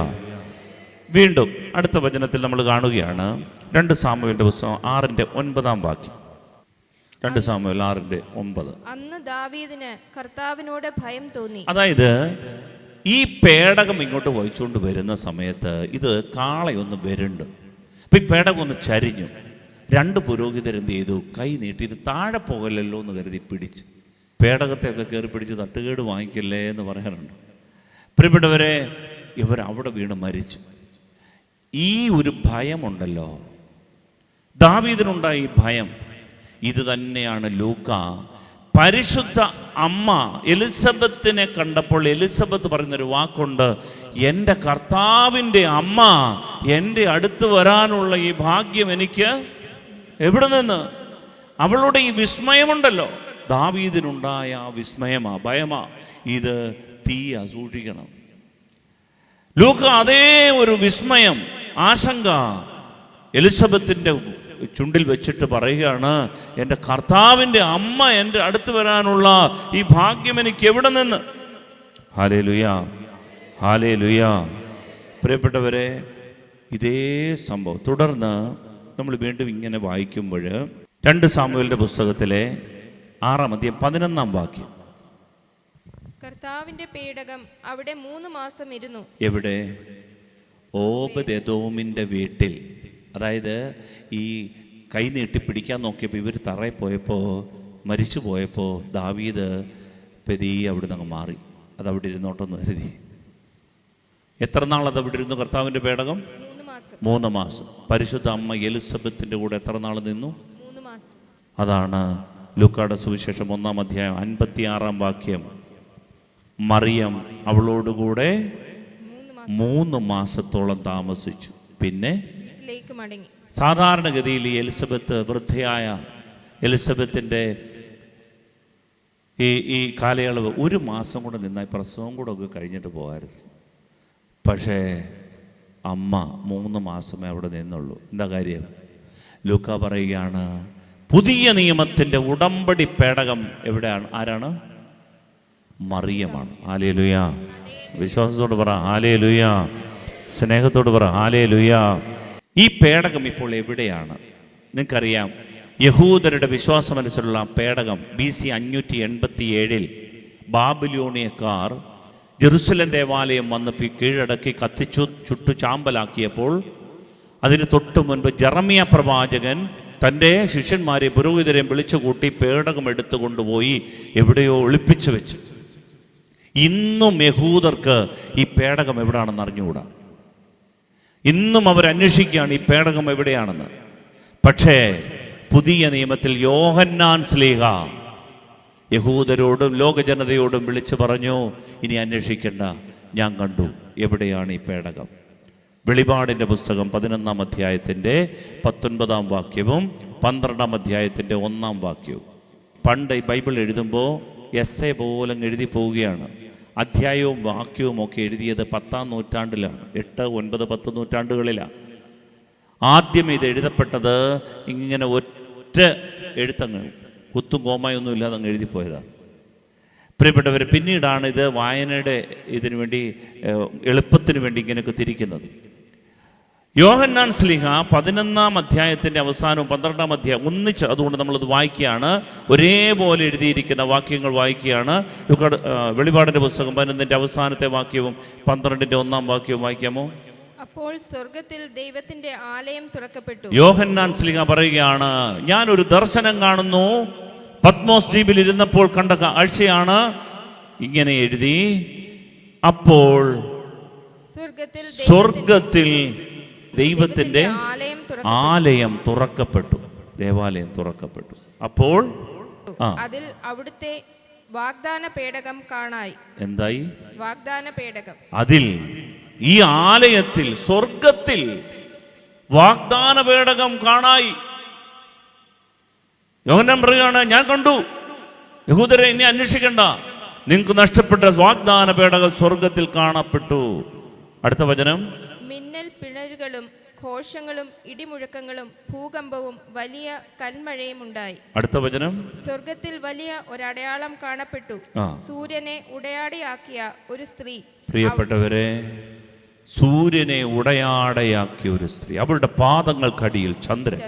വീണ്ടും അടുത്ത വചനത്തിൽ നമ്മൾ കാണുകയാണ് 2 സാമുവേലിന്റെ പുസ്തകം 6-9 വാക്യം. 2 സാമുവേൽ 6:9. അന്ന് ദാവീദിന് കർത്താവിനോട് ഭയം തോന്നി. അതായത് ഈ പേടകം ഇങ്ങോട്ട് വഹിച്ചുകൊണ്ട് വരുന്ന സമയത്ത് ഇത് കാളയൊന്ന് വരുന്നുണ്ട്. അപ്പം ഈ പേടകം ഒന്ന് ചരിഞ്ഞു. 2 പുരോഹിതരെന്ത് ചെയ്തു? കൈ നീട്ടി ഇത് താഴെ പോകലല്ലോ എന്ന് കരുതി പിടിച്ച് പേടകത്തെയൊക്കെ കയറി പിടിച്ച് തട്ടുകേട് വാങ്ങിക്കല്ലേ എന്ന് പറയാറുണ്ട്. പ്രിയപ്പെട്ടവരെ, ഇവരവിടെ വീണ് മരിച്ചു. ഈ ഒരു ഭയമുണ്ടല്ലോ, ദാവീദിനുണ്ടായ ഈ ഭയം, ഇത് തന്നെയാണ് ലൂക്ക പരിശുദ്ധ അമ്മ എലിസബത്തിനെ കണ്ടപ്പോൾ എലിസബത്ത് പറയുന്നൊരു വാക്കുണ്ട്, എൻ്റെ കർത്താവിൻ്റെ അമ്മ എൻ്റെ അടുത്ത് വരാനുള്ള ഈ ഭാഗ്യം എനിക്ക് എവിടെ നിന്ന്? അവളുടെ ഈ വിസ്മയമുണ്ടല്ലോ, ദാവീദിനുണ്ടായ ആ വിസ്മയമാ, ഭയമാ, ഇത് തീയാ, സൂക്ഷിക്കണം. ലൂക്ക അതേ ഒരു വിസ്മയം, ആശങ്ക എലിസബത്തിൻ്റെ ചുണ്ടിൽ വെച്ചിട്ട് പറയുകയാണ്, എൻ്റെ കർത്താവിൻ്റെ അമ്മ എൻ്റെ അടുത്ത് വരാനുള്ള ഈ ഭാഗ്യം എനിക്ക് എവിടെ നിന്ന്? ഹല്ലേലൂയാ, ഹല്ലേലൂയാ. പ്രിയപ്പെട്ടവരെ, ഇതേ സംഭവം തുടർന്ന് നമ്മൾ വീണ്ടും ഇങ്ങനെ വായിക്കുമ്പോൾ 2 സാമുവേലിൻ്റെ പുസ്തകത്തിലെ 6-ാം അധ്യായം 11-ാം വാക്യം. കർത്താവിന്റെ പേടകം അവിടെ 3 മാസം ഇരുന്നു. എവിടെ? ഓബേദെദോമിൻ്റെ വീട്ടിൽ. അതായത് ഈ കൈ നീട്ടി പിടിക്കാൻ നോക്കിയപ്പോൾ ഇവർ തറയിൽ പോയപ്പോൾ, മരിച്ചു പോയപ്പോൾ ദാവീദ് പെതിയെ അവിടുന്ന് അങ്ങ് മാറി. അതവിടെ ഇരുന്നോട്ടെന്ന് കരുതി. എത്ര നാൾ അതവിടെ ഇരുന്നു കർത്താവിൻ്റെ പേടകം? 3 മാസം. പരിശുദ്ധ അമ്മ എലിസബത്തിൻ്റെ കൂടെ എത്ര നാൾ നിന്നു? 3 മാസം. അതാണ് ലൂക്കായുടെ സുവിശേഷം 1-ാം അധ്യായം 56-ാം വാക്യം. മറിയം അവളോടുകൂടെ 3 മാസത്തോളം താമസിച്ചു, പിന്നെ വീട്ടിലേക്ക് മടങ്ങി. സാധാരണഗതിയിൽ ഈ എലിസബത്ത്, വൃദ്ധയായ എലിസബത്തിൻ്റെ ഈ കാലയളവ് 1 മാസം കൂടെ നിന്നാൽ പ്രസവം കൂടെ ഒക്കെ കഴിഞ്ഞിട്ട് പോകാമായിരുന്നു. പക്ഷേ അമ്മ 3 മാസമേ അവിടെ നിന്നുള്ളൂ. എന്താ കാര്യം? ലൂക്ക പറയുകയാണ്, പുതിയ നിയമത്തിൻ്റെ ഉടമ്പടി പേടകം എവിടെയാണ്? ആരാണ്? മറിയമാണ്. ഹല്ലേലൂയാ. വിശ്വാസത്തോട് പറ ഹല്ലേലൂയാ. സ്നേഹത്തോട് പറ ഹല്ലേലൂയാ. ഈ പേടകം ഇപ്പോൾ എവിടെയാണ്? നിങ്ങൾക്കറിയാം, യഹൂദരുടെ വിശ്വാസമനുസരിച്ചുള്ള പേടകം BC 587 ബാബിലോണിയക്കാർ ജെറുസലേം ദേവാലയം വന്ന് കീഴടക്കി കത്തിച്ചു ചുട്ടു ചാമ്പലാക്കിയപ്പോൾ അതിന് തൊട്ട് മുൻപ് ജെറമിയ പ്രവാചകൻ തൻ്റെ ശിഷ്യന്മാരെ പുരോഹിതരെയും വിളിച്ചുകൂട്ടി പേടകം എടുത്തു കൊണ്ടുപോയി എവിടെയോ ഒളിപ്പിച്ചു വെച്ചു. ഇന്നും യഹൂദർക്ക് ഈ പേടകം എവിടെയാണെന്ന് അറിഞ്ഞുകൂടാ. ഇന്നും അവരന്വേഷിക്കുകയാണ് ഈ പേടകം എവിടെയാണെന്ന്. പക്ഷേ പുതിയ നിയമത്തിൽ യോഹന്നാൻ ശ്ലീഹ യഹൂദരോടും ലോകജനതയോടും വിളിച്ചു പറഞ്ഞു, ഇനി അന്വേഷിക്കേണ്ട, ഞാൻ കണ്ടു, എവിടെയാണ് ഈ പേടകം? വെളിപാടിൻ്റെ പുസ്തകം 11-ാം അധ്യായത്തിൻ്റെ 19-ാം വാക്യവും 12-ാം അധ്യായത്തിൻ്റെ 1-ാം വാക്യവും. പണ്ട് ഈ ബൈബിൾ എഴുതുമ്പോൾ എസ്സേ പോലെ എഴുതി പോവുകയാണ്. അധ്യായവും വാക്യവും ഒക്കെ എഴുതിയത് 10-ാം നൂറ്റാണ്ടിലാണ്, 8, 9, 10 നൂറ്റാണ്ടുകളിലാണ്. ആദ്യം ഇത് എഴുതപ്പെട്ടത് ഇങ്ങനെ ഒറ്റ എഴുത്തങ്ങ്, കുത്തും കോമായൊന്നും ഇല്ലാതെ അങ്ങ് എഴുതിപ്പോയതാണ്. പ്രിയപ്പെട്ടവർ, പിന്നീടാണ് ഇത് വായനയുടെ ഇതിനു വേണ്ടി, എളുപ്പത്തിന് വേണ്ടി ഇങ്ങനെയൊക്കെ തിരിക്കുന്നത്. യോഹന്നാൻ ശ്ലീഹ 11-ാം അധ്യായത്തിൻ്റെ അവസാനവും 12-ാം അധ്യായം ഒന്നിച്ച്, അതുകൊണ്ട് നമ്മളത് വായിക്കുകയാണ്, ഒരേപോലെ എഴുതിയിരിക്കുന്ന വാക്യങ്ങൾ വായിക്കുകയാണ്. വെളിപാടിൻ്റെ പുസ്തകം 11-ന്റെ അവസാനത്തെ വാക്യവും 12-ന്റെ 1-ാം വാക്യവും വായിക്കാമോ? അപ്പോൾ സ്വർഗ്ഗത്തിൽ ദൈവത്തിന്റെ ആലയം തുറക്കപ്പെട്ടു. യോഹന്നാൻ ശ്ലീഹ പറയുകയാണ്, ഞാൻ ഒരു ദർശനം കാണുന്നു, പത്മോസ് ദ്വീപിൽ ഇരുന്നപ്പോൾ കണ്ട കാഴ്ചയാണ്. ഇങ്ങനെ എഴുതി, അപ്പോൾ സ്വർഗത്തിൽ ദൈവത്തിന്റെ ആലയം തുറക്കപ്പെട്ടു, ദേവാലയം തുറക്കപ്പെട്ടു. അപ്പോൾ അതിൽ അവിടുത്തെ വാഗ്ദാന പേടകം കാണായി. എന്തായി? വാഗ്ദാന പേടകം. അതിൽ ഈ ആലയത്തിൽ, സ്വർഗത്തിൽ വാഗ്ദാന പേടകം കാണായി. യോഹന്നാൻ പറയുകയാണ്, ഞാൻ കണ്ടു, യഹൂദരെ ഇനി അന്വേഷിക്കണ്ട, നിങ്ങൾക്ക് നഷ്ടപ്പെട്ട വാഗ്ദാന പേടകം സ്വർഗത്തിൽ കാണപ്പെട്ടു. അടുത്ത വചനം, മിന്നൽ പിണരുകളും ഘോഷങ്ങളും ഇടിമുഴക്കങ്ങളും ഭൂകമ്പവും വലിയ കന്മഴയും ഉണ്ടായി. അടുത്ത വചനം, സ്വർഗത്തിൽ വലിയ ഒരടയാളം കാണപ്പെട്ടു, സൂര്യനെ ഉടയാടയാക്കിയ ഒരു സ്ത്രീ. പ്രിയപ്പെട്ടവരെ, സൂര്യനെ ഉടയാടയാക്കിയ ഒരു സ്ത്രീ, അവളുടെ പാദങ്ങൾക്കടിയിൽ ചന്ദ്രൻ,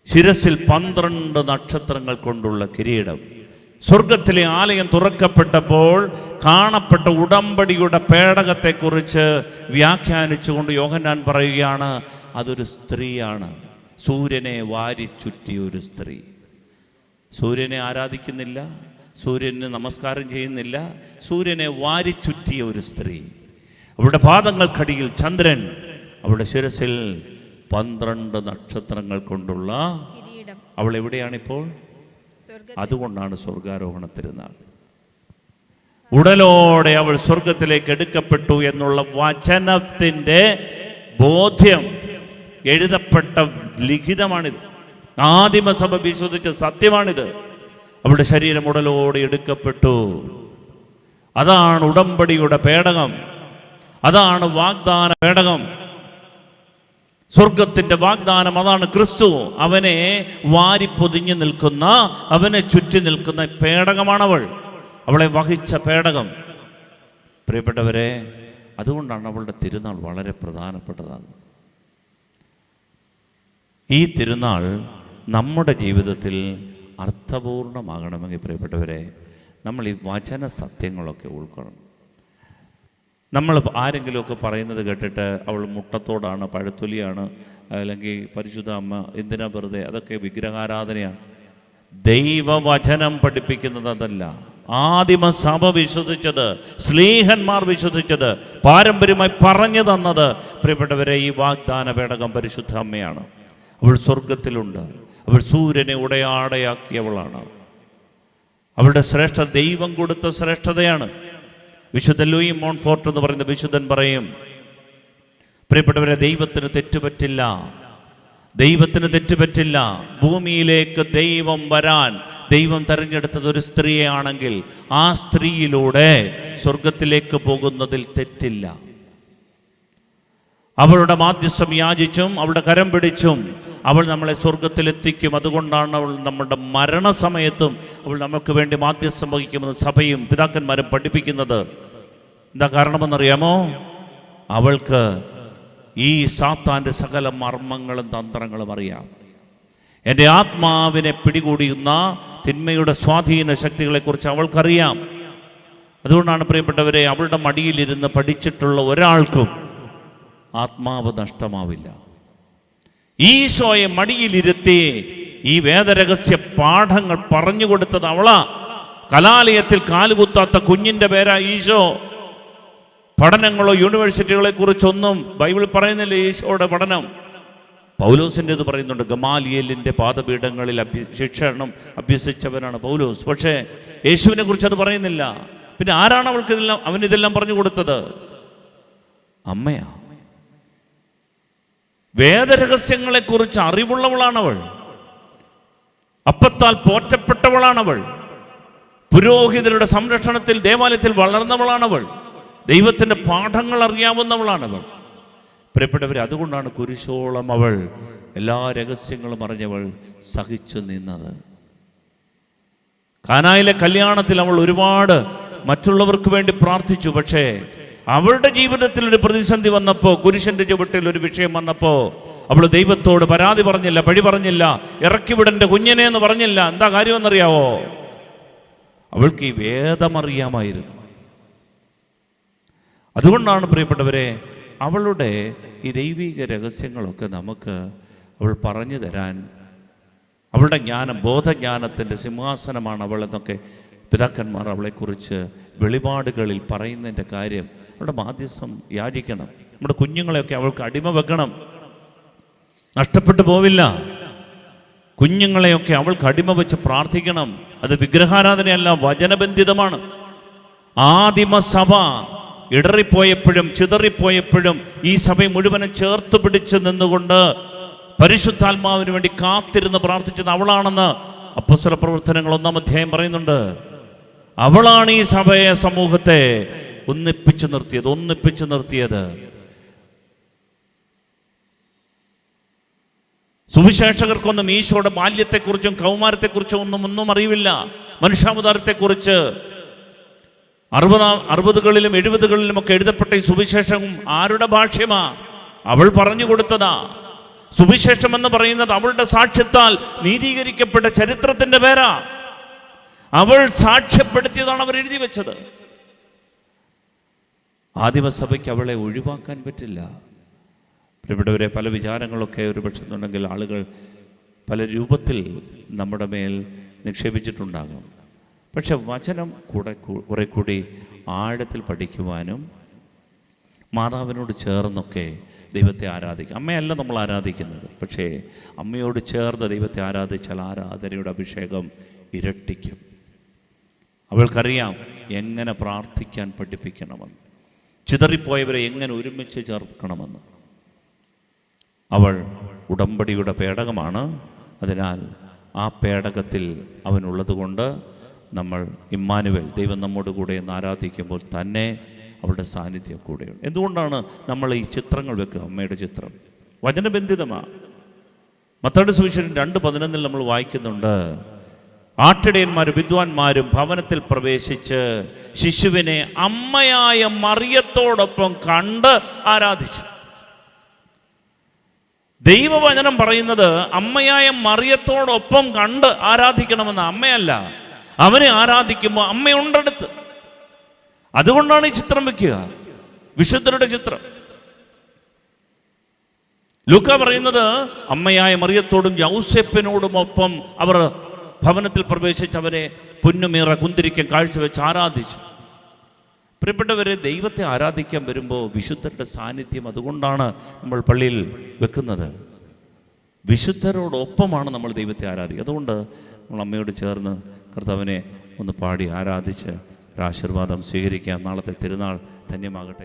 ശിരസിൽ 12 നക്ഷത്രങ്ങൾ കൊണ്ടുള്ള കിരീടം, സ്വർഗത്തിലെ ആലയം തുറക്കപ്പെട്ടപ്പോൾ കാണപ്പെട്ട ഉടമ്പടിയുടെ പേടകത്തെക്കുറിച്ച് വ്യാഖ്യാനിച്ചുകൊണ്ട് യോഹന്നാൻ പറയുകയാണ്, അതൊരു സ്ത്രീയാണ്, സൂര്യനെ വാരിച്ചുറ്റിയ ഒരു സ്ത്രീ. സൂര്യനെ ആരാധിക്കുന്നില്ല, സൂര്യന് നമസ്കാരം ചെയ്യുന്നില്ല, സൂര്യനെ വാരിച്ചുറ്റിയ ഒരു സ്ത്രീ. അവളുടെ പാദങ്ങൾക്കടിയിൽ ചന്ദ്രൻ, അവളുടെ ശിരസിൽ 12 നക്ഷത്രങ്ങൾ കൊണ്ടുള്ള കിരീടം. അവൾ എവിടെയാണിപ്പോൾ? അതുകൊണ്ടാണ് സ്വർഗാരോഹണ തിരുനാൾ. ഉടലോടെ അവൾ സ്വർഗത്തിലേക്ക് എടുക്കപ്പെട്ടു എന്നുള്ള വചനത്തിൻ്റെ ബോധ്യം എഴുതപ്പെട്ട ലിഖിതമാണിത്. ആദിമസഭ വിശ്വസിച്ച സത്യമാണിത്. അവളുടെ ശരീരം ഉടലോടെ എടുക്കപ്പെട്ടു. അതാണ് ഉടമ്പടിയുടെ പേടകം, അതാണ് വാഗ്ദാന പേടകം. സ്വർഗത്തിൻ്റെ വാഗ്ദാനം അതാണ് ക്രിസ്തു. അവനെ വാരിപ്പൊതിഞ്ഞു നിൽക്കുന്ന, അവനെ ചുറ്റി നിൽക്കുന്ന പേടകമാണവൾ, അവളെ വഹിച്ച പേടകം. പ്രിയപ്പെട്ടവരെ, അതുകൊണ്ടാണ് അവളുടെ തിരുനാൾ വളരെ പ്രധാനപ്പെട്ടതാണ്. ഈ തിരുനാൾ നമ്മുടെ ജീവിതത്തിൽ അർത്ഥപൂർണമാകണമെങ്കിൽ പ്രിയപ്പെട്ടവരെ, നമ്മൾ ഈ വചന സത്യങ്ങളൊക്കെ ഉൾക്കൊള്ളണം. നമ്മൾ ആരെങ്കിലുമൊക്കെ പറയുന്നത് കേട്ടിട്ട് അവൾ മുട്ടത്തോടാണ്, പഴത്തൊലിയാണ്, അല്ലെങ്കിൽ പരിശുദ്ധ അമ്മ എന്തിനാ വെറുതെ, അതൊക്കെ വിഗ്രഹാരാധനയാണ്. ദൈവവചനം പഠിപ്പിക്കുന്നത് അതല്ല. ആദിമസഭ വിശ്വസിച്ചത്, സ്ലീഹന്മാർ വിശ്വസിച്ചത്, പാരമ്പര്യമായി പറഞ്ഞു തന്നത് പ്രിയപ്പെട്ടവരെ ഈ വാഗ്ദാന പേടകം പരിശുദ്ധ അമ്മയാണ്. അവൾ സ്വർഗത്തിലുണ്ട്. അവൾ സൂര്യനെ ഉടയാടയാക്കിയവളാണ്. അവളുടെ ശ്രേഷ്ഠ ദൈവം കൊടുത്ത ശ്രേഷ്ഠതയാണ്. വിശുദ്ധ ലൂയി മോൺഫോർട്ട് എന്ന് പറയുന്ന വിശുദ്ധൻ പറയും, പ്രിയപ്പെട്ടവരെ, ദൈവത്തിന് തെറ്റുപറ്റില്ല, ദൈവത്തിന് തെറ്റുപറ്റില്ല. ഭൂമിയിലേക്ക് ദൈവം വരാൻ ദൈവം തെരഞ്ഞെടുത്തത് ഒരു സ്ത്രീയാണെങ്കിൽ ആ സ്ത്രീയിലൂടെ സ്വർഗത്തിലേക്ക് പോകുന്നതിൽ തെറ്റില്ല. അവളുടെ മാധ്യസ്ഥം യാചിച്ചും അവളുടെ കരം പിടിച്ചും അവൾ നമ്മളെ സ്വർഗത്തിലെത്തിക്കും. അതുകൊണ്ടാണ് അവൾ നമ്മുടെ മരണസമയത്തും അവൾ നമുക്ക് വേണ്ടി മാധ്യസ്ഥം വഹിക്കുമെന്ന് സഭയും പിതാക്കന്മാരും പഠിപ്പിക്കുന്നത്. എന്താ കാരണമെന്നറിയാമോ? അവൾക്ക് ഈ സാത്താൻ്റെ സകല മർമ്മങ്ങളും തന്ത്രങ്ങളും അറിയാം. എൻ്റെ ആത്മാവിനെ പിടികൂടിയുന്ന തിന്മയുടെ സ്വാധീന ശക്തികളെക്കുറിച്ച് അവൾക്കറിയാം. അതുകൊണ്ടാണ് പ്രിയപ്പെട്ടവരെ, അവളുടെ മടിയിലിരുന്ന് പഠിച്ചിട്ടുള്ള ഒരാൾക്കും ആത്മാവ് നഷ്ടമാവില്ല. ഈശോയെ മടിയിലിരുത്തി ഈ വേദരഹസ്യ പാഠങ്ങൾ പറഞ്ഞു കൊടുത്തത് അവളാ. കലാലയത്തിൽ കാലുകുത്താത്ത കുഞ്ഞിൻ്റെ പേരാ ഈശോ. പഠനങ്ങളോ യൂണിവേഴ്സിറ്റികളെ കുറിച്ചൊന്നും ബൈബിൾ പറയുന്നില്ല. ഈശോയുടെ പഠനം പൗലോസിൻ്റെത് പറയുന്നുണ്ട്. ഗമാലിയേലിൻ്റെ പാദപീഠങ്ങളിൽ ശിക്ഷണം അഭ്യസിച്ചവനാണ് പൗലോസ്. പക്ഷേ യേശുവിനെ കുറിച്ച് അത് പറയുന്നില്ല. പിന്നെ ആരാണ് അവനിതെല്ലാം പറഞ്ഞു കൊടുത്തത്? അമ്മയാ. വേദരഹസ്യങ്ങളെക്കുറിച്ച് അറിവുള്ളവളാണവൾ. അപ്പത്താൽ പോറ്റപ്പെട്ടവളാണവൾ. പുരോഹിതരുടെ സംരക്ഷണത്തിൽ ദേവാലയത്തിൽ വളർന്നവളാണവൾ. ദൈവത്തിൻ്റെ പാഠങ്ങൾ അറിയാവുന്നവളാണവൾ. പ്രിയപ്പെട്ടവരെ, അതുകൊണ്ടാണ് കുരിശോളം അവൾ എല്ലാ രഹസ്യങ്ങളും അറിഞ്ഞവൾ സഹിച്ചു നിന്നത്. കാനായിലെ കല്യാണത്തിൽ അവൾ ഒരുപാട് മറ്റുള്ളവർക്ക് വേണ്ടി പ്രാർത്ഥിച്ചു. പക്ഷേ അവളുടെ ജീവിതത്തിൽ ഒരു പ്രതിസന്ധി വന്നപ്പോൾ, കുരിശന്റെ ചുവട്ടിൽ ഒരു വിഷയം വന്നപ്പോൾ അവൾ ദൈവത്തോട് പരാതി പറഞ്ഞില്ല, പഴി പറഞ്ഞില്ല, ഇറക്കിവിടൻ്റെ കുഞ്ഞിനെ എന്ന് പറഞ്ഞില്ല. എന്താ കാര്യമെന്നറിയാവോ? അവൾക്ക് ഈ വേദമറിയാമായിരുന്നു. അതുകൊണ്ടാണ് പ്രിയപ്പെട്ടവരെ, അവളുടെ ഈ ദൈവിക രഹസ്യങ്ങളൊക്കെ നമുക്ക് അവൾ പറഞ്ഞു തരാൻ, അവളുടെ ജ്ഞാനം, ബോധജ്ഞാനത്തിൻ്റെ സിംഹാസനമാണ് അവളെന്നൊക്കെ പിതാക്കന്മാർ അവളെക്കുറിച്ച് വെളിപാടുകളിൽ പറയുന്നതിൻ്റെ കാര്യം. അവളുടെ മാധ്യസ്ഥം യാചിക്കണം. നമ്മുടെ കുഞ്ഞുങ്ങളെയൊക്കെ അവൾക്ക് അടിമ വെക്കണം, നഷ്ടപ്പെട്ടു പോവില്ല. കുഞ്ഞുങ്ങളെയൊക്കെ അവൾക്ക് അടിമ വെച്ച് പ്രാർത്ഥിക്കണം. അത് വിഗ്രഹാരാധനയല്ല, വചനബന്ധിതമാണ്. ആദിമസഭ ഇടറിപ്പോയപ്പോഴും ചിതറിപ്പോയപ്പോഴും ഈ സഭ മുഴുവനും ചേർത്ത് പിടിച്ച് നിന്നുകൊണ്ട് പരിശുദ്ധാത്മാവിന് വേണ്ടി കാത്തിരുന്ന് പ്രാർത്ഥിച്ചത് അവളാണെന്ന് അപ്പോസ്തല പ്രവർത്തനങ്ങൾ 1-ാം അധ്യായം പറയുന്നുണ്ട്. അവളാണ് ഈ സഭയെ, സമൂഹത്തെ ഒന്നിപ്പിച്ചു നിർത്തിയത്. സുവിശേഷകർക്കൊന്നും ഈശോയുടെ ബാല്യത്തെക്കുറിച്ചും കൗമാരത്തെക്കുറിച്ചും ഒന്നും അറിയില്ല. മനുഷ്യാവതാരത്തെക്കുറിച്ച് 60കളിലും 70കളിലും ഒക്കെ എഴുതപ്പെട്ട ഈ സുവിശേഷം ആരുടെ ഭാഷ്യമാ? അവൾ പറഞ്ഞു കൊടുത്തതാ. സുവിശേഷം എന്ന് പറയുന്നത് അവളുടെ സാക്ഷ്യത്താൽ നീതീകരിക്കപ്പെട്ട ചരിത്രത്തിന്റെ പേരാ. അവൾ സാക്ഷ്യപ്പെടുത്തിയതാണ് അവർ എഴുതി വെച്ചത്. ആദിമസഭയ്ക്ക് അവളെ ഒഴിവാക്കാൻ പറ്റില്ല. പ്രിയപ്പെട്ടവരെ, പല വിചാരങ്ങളൊക്കെ ഒരു പക്ഷെന്നുണ്ടെങ്കിൽ ആളുകൾ പല രൂപത്തിൽ നമ്മുടെ മേൽ നിക്ഷേപിച്ചിട്ടുണ്ടാകും. പക്ഷെ വചനം കുറെ കൂടി ആഴത്തിൽ പഠിക്കുവാനും മാതാവിനോട് ചേർന്നൊക്കെ ദൈവത്തെ ആരാധിക്കും. അമ്മയല്ല നമ്മൾ ആരാധിക്കുന്നത്, പക്ഷേ അമ്മയോട് ചേർന്ന് ദൈവത്തെ ആരാധിച്ചാൽ ആരാധനയുടെ അഭിഷേകം ഇരട്ടിക്കും. അവൾക്കറിയാം എങ്ങനെ പ്രാർത്ഥിക്കാൻ പഠിപ്പിക്കണമെന്ന്, ചിതറിപ്പോയവരെ എങ്ങനെ ഒരുമിച്ച് ചേർക്കണമെന്ന്. അവൾ ഉടമ്പടിയുടെ പേടകമാണ്. അതിനാൽ ആ പേടകത്തിൽ അവനുള്ളതുകൊണ്ട് നമ്മൾ ഇമ്മാനുവേൽ, ദൈവം നമ്മോട് കൂടെ എന്ന് ആരാധിക്കുമ്പോൾ തന്നെ അവളുടെ സാന്നിധ്യം കൂടെയുണ്ട്. എന്തുകൊണ്ടാണ് നമ്മൾ ഈ ചിത്രങ്ങൾ വെക്കുക? അമ്മയുടെ ചിത്രം വചനബന്ധിതമാണ്. മത്തായിയുടെ സുവിശേഷം 2:11 നമ്മൾ വായിക്കുന്നുണ്ട്, ആട്ടിടയന്മാരും വിദ്വാൻമാരും ഭവനത്തിൽ പ്രവേശിച്ച് ശിശുവിനെ അമ്മയായ മറിയത്തോടൊപ്പം കണ്ട് ആരാധിച്ചു. ദൈവവചനം പറയുന്നത് അമ്മയായ മറിയത്തോടൊപ്പം കണ്ട് ആരാധിക്കണമെന്ന്. അമ്മയല്ല, അവനെ ആരാധിക്കുമ്പോൾ അമ്മയുണ്ടടുത്ത്. അതുകൊണ്ടാണ് ഈ ചിത്രം വെക്കുക, വിശുദ്ധരുടെ ചിത്രം. ലൂക്ക പറയുന്നത് അമ്മയായ മറിയത്തോടും യൗസേപ്പിനോടും ഒപ്പം അവർ ഭവനത്തിൽ പ്രവേശിച്ച് അവരെ പൊന്നുമീറ കുന്തിരിക്കം കാഴ്ചവെച്ച് ആരാധിച്ചു. പ്രിയപ്പെട്ടവരെ, ദൈവത്തെ ആരാധിക്കാൻ വരുമ്പോൾ വിശുദ്ധരുടെ സാന്നിധ്യം അതുകൊണ്ടാണ് നമ്മൾ പള്ളിയിൽ വെക്കുന്നത്. വിശുദ്ധരോടൊപ്പമാണ് നമ്മൾ ദൈവത്തെ ആരാധിക്കുക. അതുകൊണ്ട് നമ്മൾ അമ്മയോട് ചേർന്ന് കർത്താവിനെ ഒന്ന് പാടി ആരാധിച്ച് ഒരു ആശീർവാദം സ്വീകരിക്കാം. നാളത്തെ തിരുനാൾ ധന്യമാകട്ടെ.